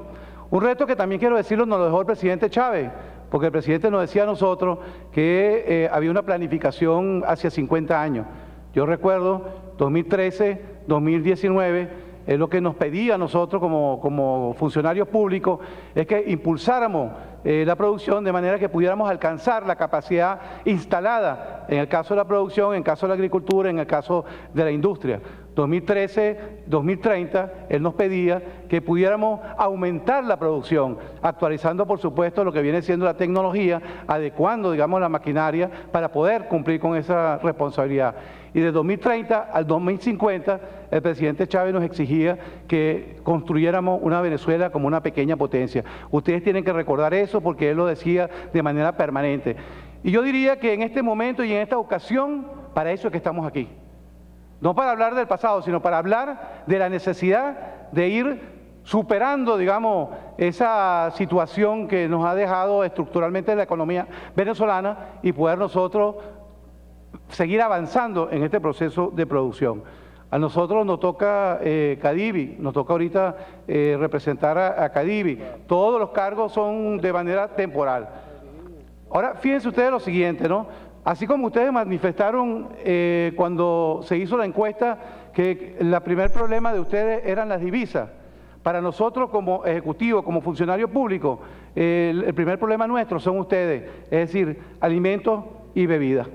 Un reto que también quiero decirlo nos lo dejó el presidente Chávez, porque el presidente nos decía a nosotros que había una planificación hacia 50 años. Yo recuerdo 2013, 2019, lo que nos pedía a nosotros como funcionarios públicos es que impulsáramos la producción de manera que pudiéramos alcanzar la capacidad instalada en el caso de la producción, en el caso de la agricultura, en el caso de la industria. 2013, 2030, él nos pedía que pudiéramos aumentar la producción, actualizando por supuesto lo que viene siendo la tecnología, adecuando, digamos, la maquinaria para poder cumplir con esa responsabilidad. Y de 2030 al 2050, el presidente Chávez nos exigía que construyéramos una Venezuela como una pequeña potencia. Ustedes tienen que recordar eso porque él lo decía de manera permanente. Y yo diría que en este momento y en esta ocasión, para eso es que estamos aquí. No para hablar del pasado, sino para hablar de la necesidad de ir superando, digamos, esa situación que nos ha dejado estructuralmente la economía venezolana y poder nosotros seguir avanzando en este proceso de producción. A nosotros nos toca Cadivi, nos toca ahorita representar a Cadivi. Todos los cargos son de manera temporal. Ahora, fíjense ustedes lo siguiente, ¿no? Así como ustedes manifestaron cuando se hizo la encuesta que el primer problema de ustedes eran las divisas, para nosotros como ejecutivo, como funcionario público, el primer problema nuestro son ustedes, es decir, alimentos y bebidas.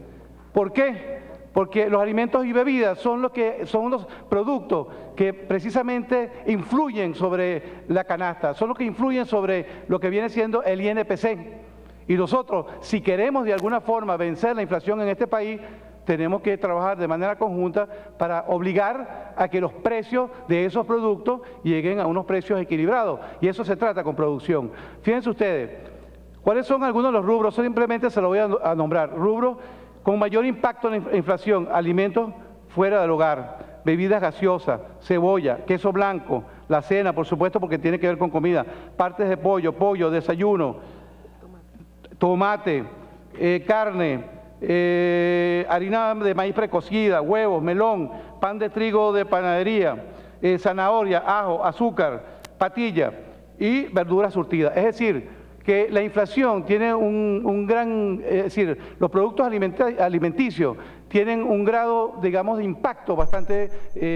¿Por qué? Porque los alimentos y bebidas son los productos que precisamente influyen sobre la canasta, son los que influyen sobre lo que viene siendo el INPC. Y nosotros, si queremos de alguna forma vencer la inflación en este país, tenemos que trabajar de manera conjunta para obligar a que los precios de esos productos lleguen a unos precios equilibrados. Y eso se trata con producción. Fíjense ustedes, ¿cuáles son algunos de los rubros? Simplemente se los voy a nombrar. Rubros con mayor impacto en la inflación: alimentos fuera del hogar, bebidas gaseosas, cebolla, queso blanco, la cena, por supuesto, porque tiene que ver con comida, partes de pollo, desayuno, tomate, carne, harina de maíz precocida, huevos, melón, pan de trigo de panadería, zanahoria, ajo, azúcar, patilla y verduras surtidas. Es decir, que la inflación tiene un gran, es decir, los productos alimenticios tienen un grado, digamos, de impacto bastante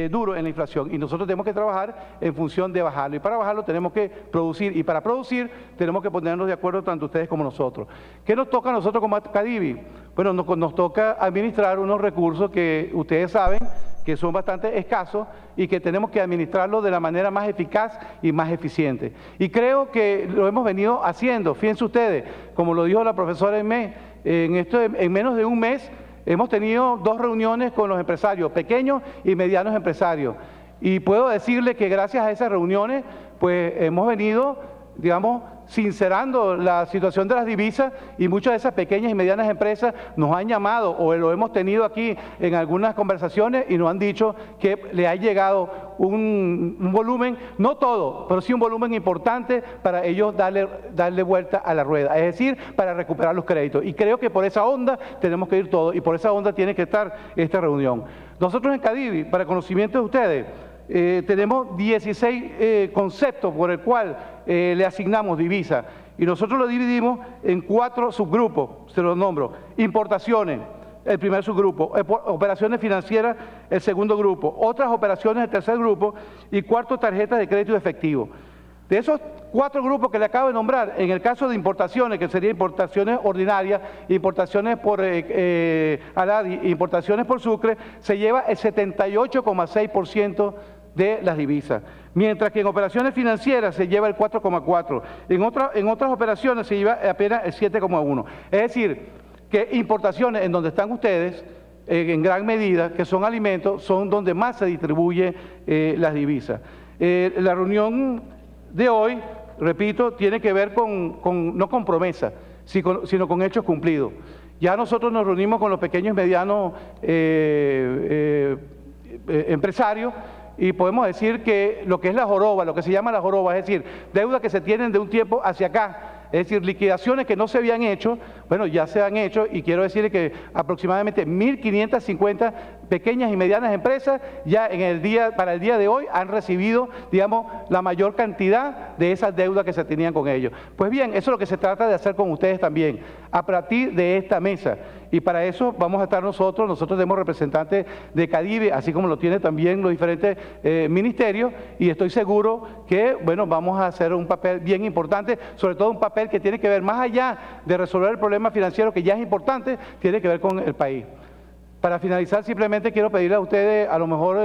duro en la inflación y nosotros tenemos que trabajar en función de bajarlo. Y para bajarlo tenemos que producir y para producir tenemos que ponernos de acuerdo tanto ustedes como nosotros. ¿Qué nos toca a nosotros como Cadivi? Bueno, nos toca administrar unos recursos que ustedes saben que son bastante escasos y que tenemos que administrarlo de la manera más eficaz y más eficiente. Y creo que lo hemos venido haciendo. Fíjense ustedes, como lo dijo la profesora Emé, en menos de un mes hemos tenido 2 reuniones con los empresarios, pequeños y medianos empresarios. Y puedo decirle que gracias a esas reuniones, pues hemos venido, digamos, sincerando la situación de las divisas y muchas de esas pequeñas y medianas empresas nos han llamado o lo hemos tenido aquí en algunas conversaciones y nos han dicho que le ha llegado un volumen, no todo, pero sí un volumen importante para ellos darle vuelta a la rueda, es decir, para recuperar los créditos. Y creo que por esa onda tenemos que ir todos y por esa onda tiene que estar esta reunión. Nosotros en Cadivi, para conocimiento de ustedes, tenemos 16 conceptos por el cual le asignamos divisa y nosotros lo dividimos en 4 subgrupos, se los nombro: importaciones, el primer subgrupo; operaciones financieras, el segundo grupo; otras operaciones, el tercer grupo; y cuarto, tarjetas de crédito efectivo. De esos 4 grupos que le acabo de nombrar, en el caso de importaciones, que serían importaciones ordinarias, importaciones por ALADI, importaciones por Sucre, se lleva el 78,6% de las divisas, mientras que en operaciones financieras se lleva el 4,4%, en otras operaciones se lleva apenas el 7,1%. Es decir, que importaciones en donde están ustedes, en gran medida, que son alimentos, son donde más se distribuye las divisas. La reunión de hoy, repito, tiene que ver no con promesas, sino con hechos cumplidos. Ya nosotros nos reunimos con los pequeños y medianos empresarios y podemos decir que lo que es la joroba, lo que se llama la joroba, es decir, deudas que se tienen de un tiempo hacia acá, es decir, liquidaciones que no se habían hecho, bueno, ya se han hecho y quiero decirle que aproximadamente 1.550 pequeñas y medianas empresas ya para el día de hoy han recibido, digamos, la mayor cantidad de esas deudas que se tenían con ellos. Pues bien, eso es lo que se trata de hacer con ustedes también, a partir de esta mesa. Y para eso vamos a estar nosotros tenemos representantes de Cadivi, así como lo tienen también los diferentes ministerios, y estoy seguro que, bueno, vamos a hacer un papel bien importante, sobre todo un papel que tiene que ver más allá de resolver el problema financiero, que ya es importante, tiene que ver con el país. Para finalizar, simplemente quiero pedirle a ustedes, a lo mejor,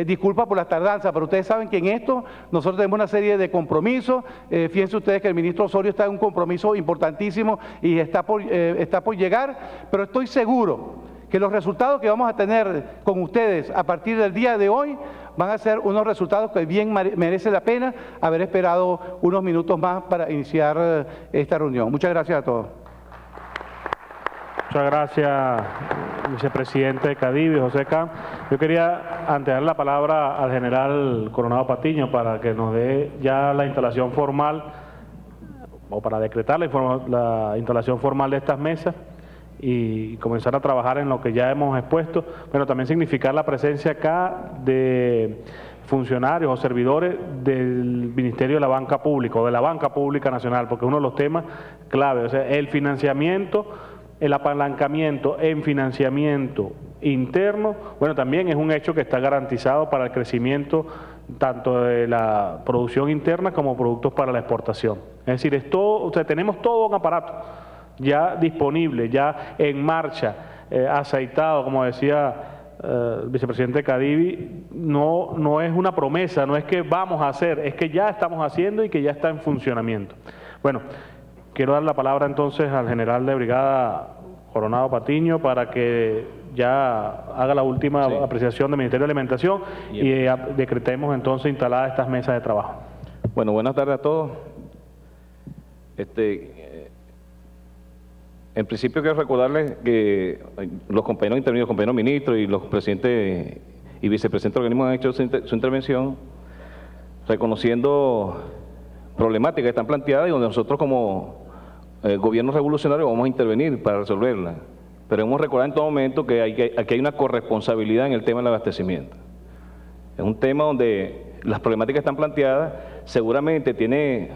disculpas por las tardanzas, pero ustedes saben que en esto nosotros tenemos una serie de compromisos. Fíjense ustedes que el ministro Osorio está en un compromiso importantísimo y está por llegar, pero estoy seguro que los resultados que vamos a tener con ustedes a partir del día de hoy van a ser unos resultados que bien merece la pena haber esperado unos minutos más para iniciar esta reunión. Muchas gracias a todos. Muchas gracias, vicepresidente de Cadivi, José Can. Yo quería, antes de dar la palabra al general Coronado Patiño para que nos dé ya la instalación formal, o para decretar la instalación formal de estas mesas y comenzar a trabajar en lo que ya hemos expuesto, pero también significar la presencia acá de funcionarios o servidores del Ministerio de la Banca Pública o de la Banca Pública Nacional, porque es uno de los temas clave, o sea, el financiamiento, el apalancamiento en financiamiento interno, bueno, también es un hecho que está garantizado para el crecimiento tanto de la producción interna como productos para la exportación. Es decir, o sea, tenemos todo un aparato ya disponible, ya en marcha, aceitado, como decía el vicepresidente de Cadivi, no es una promesa, no es que vamos a hacer, es que ya estamos haciendo y que ya está en funcionamiento. Bueno, quiero dar la palabra entonces al general de brigada Coronado Patiño para que ya haga la última apreciación del Ministerio de Alimentación y decretemos entonces instaladas estas mesas de trabajo. Bueno, buenas tardes a todos. En principio quiero recordarles que los compañeros intervenidos, los compañeros ministros y los presidentes y vicepresidentes del organismo han hecho su intervención reconociendo problemáticas que están planteadas y donde nosotros como gobierno revolucionario vamos a intervenir para resolverlas. Pero hemos recordado en todo momento que aquí hay una corresponsabilidad en el tema del abastecimiento. Es un tema donde las problemáticas están planteadas, seguramente tiene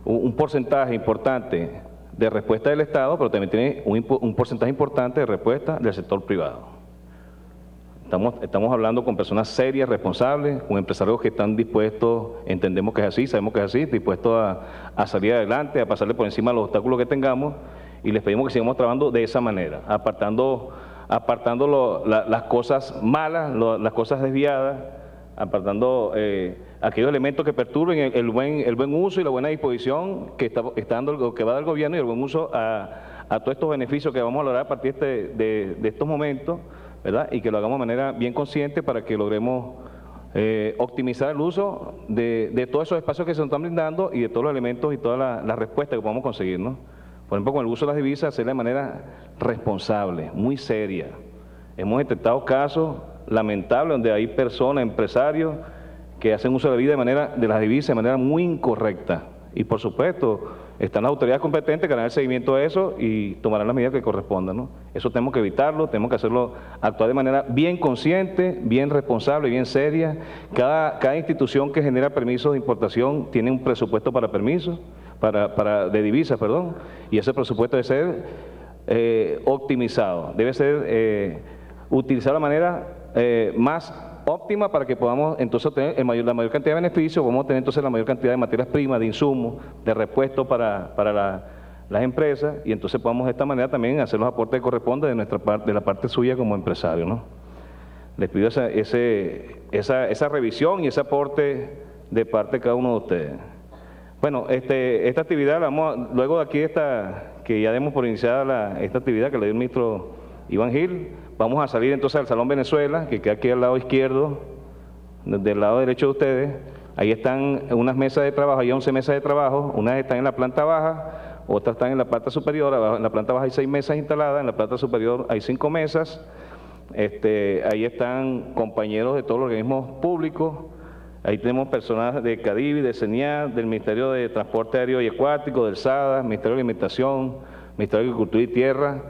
un porcentaje importante de respuesta del Estado, pero también tiene un porcentaje importante de respuesta del sector privado. Estamos hablando con personas serias, responsables, con empresarios que están dispuestos, entendemos que es así, sabemos que es así, dispuestos a salir adelante, a pasarle por encima de los obstáculos que tengamos, y les pedimos que sigamos trabajando de esa manera, apartando las cosas malas, las cosas desviadas, apartando aquellos elementos que perturben el buen uso y la buena disposición que está dando, que va a dar el gobierno, y el buen uso a todos estos beneficios que vamos a lograr a partir de estos momentos, ¿verdad? Y que lo hagamos de manera bien consciente para que logremos optimizar el uso de todos esos espacios que se nos están brindando y de todos los elementos y todas las respuestas que podamos conseguir, ¿no? Por ejemplo, con el uso de las divisas, hacerlo de manera responsable, muy seria. Hemos detectado casos lamentables donde hay personas, empresarios, que hacen uso de las divisas de manera muy incorrecta. Y por supuesto, están las autoridades competentes que harán el seguimiento de eso y tomarán las medidas que correspondan, ¿no? Eso tenemos que evitarlo, tenemos que hacerlo, actuar de manera bien consciente, bien responsable, bien seria. Cada institución que genera permisos de importación tiene un presupuesto para permisos, de divisas, perdón, y ese presupuesto debe ser optimizado, debe ser utilizado de manera más óptima para que podamos entonces obtener la mayor cantidad de beneficios, podamos obtener entonces la mayor cantidad de materias primas, de insumos, de repuestos para las empresas, y entonces podamos de esta manera también hacer los aportes que corresponden de la parte suya como empresario, ¿no? Les pido esa revisión y ese aporte de parte de cada uno de ustedes. Bueno, esta actividad, luego de aquí que ya demos por iniciada esta actividad que le dio el ministro Iván Gil, vamos a salir entonces al Salón Venezuela, que queda aquí al lado izquierdo, del lado derecho de ustedes. Ahí están unas mesas de trabajo, hay 11 mesas de trabajo, unas están en la planta baja, otras están en la planta superior. En la planta baja hay 6 mesas instaladas, en la planta superior hay 5 mesas. Ahí están compañeros de todos los organismos públicos. Ahí tenemos personas de CADIVI, de CENIAT, del Ministerio de Transporte Aéreo y Acuático, del SADA, Ministerio de Alimentación, Ministerio de Agricultura y Tierra,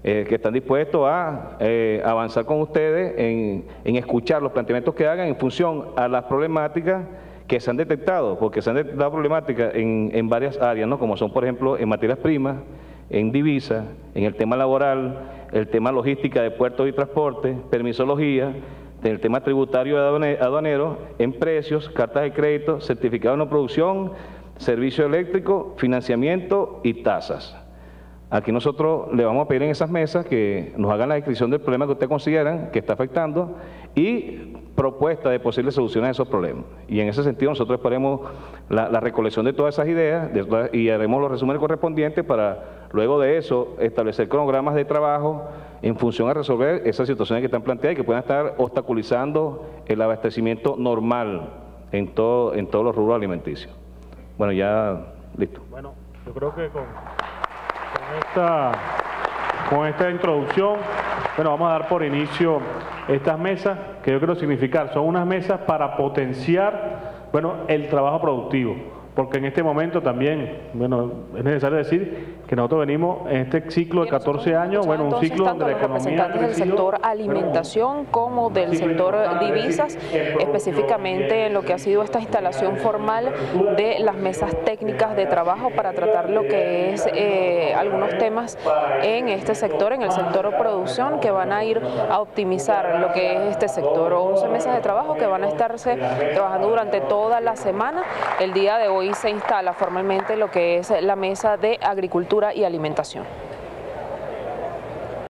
que están dispuestos a avanzar con ustedes en escuchar los planteamientos que hagan en función a las problemáticas que se han detectado, porque se han detectado problemáticas en varias áreas, ¿no? Como son, por ejemplo, en materias primas, en divisas, en el tema laboral, el tema logística de puertos y transporte, permisología, el tema tributario aduanero, en precios, cartas de crédito, certificado de no producción, servicio eléctrico, financiamiento y tasas. Aquí nosotros le vamos a pedir en esas mesas que nos hagan la descripción del problema que ustedes consideran que está afectando y propuesta de posibles soluciones a esos problemas. Y en ese sentido nosotros esperemos la recolección de todas esas ideas y haremos los resúmenes correspondientes para luego de eso establecer cronogramas de trabajo en función a resolver esas situaciones que están planteadas y que puedan estar obstaculizando el abastecimiento normal en todos los rubros alimenticios. Bueno, ya listo. Bueno, yo creo que con esta introducción, bueno, vamos a dar por inicio estas mesas, que yo quiero significar, son unas mesas para potenciar, bueno, el trabajo productivo, porque en este momento también, bueno, es necesario decir que nosotros venimos en este ciclo de 14 años, bueno, un ciclo donde la economía representantes del sector alimentación como del sector divisas, específicamente lo que ha sido esta instalación formal de las mesas técnicas de trabajo para tratar lo que es algunos temas en este sector, en el sector producción, que van a ir a optimizar lo que es este sector. 11 mesas de trabajo que van a estarse trabajando durante toda la semana. El día de hoy se instala formalmente lo que es la mesa de agricultura y alimentación.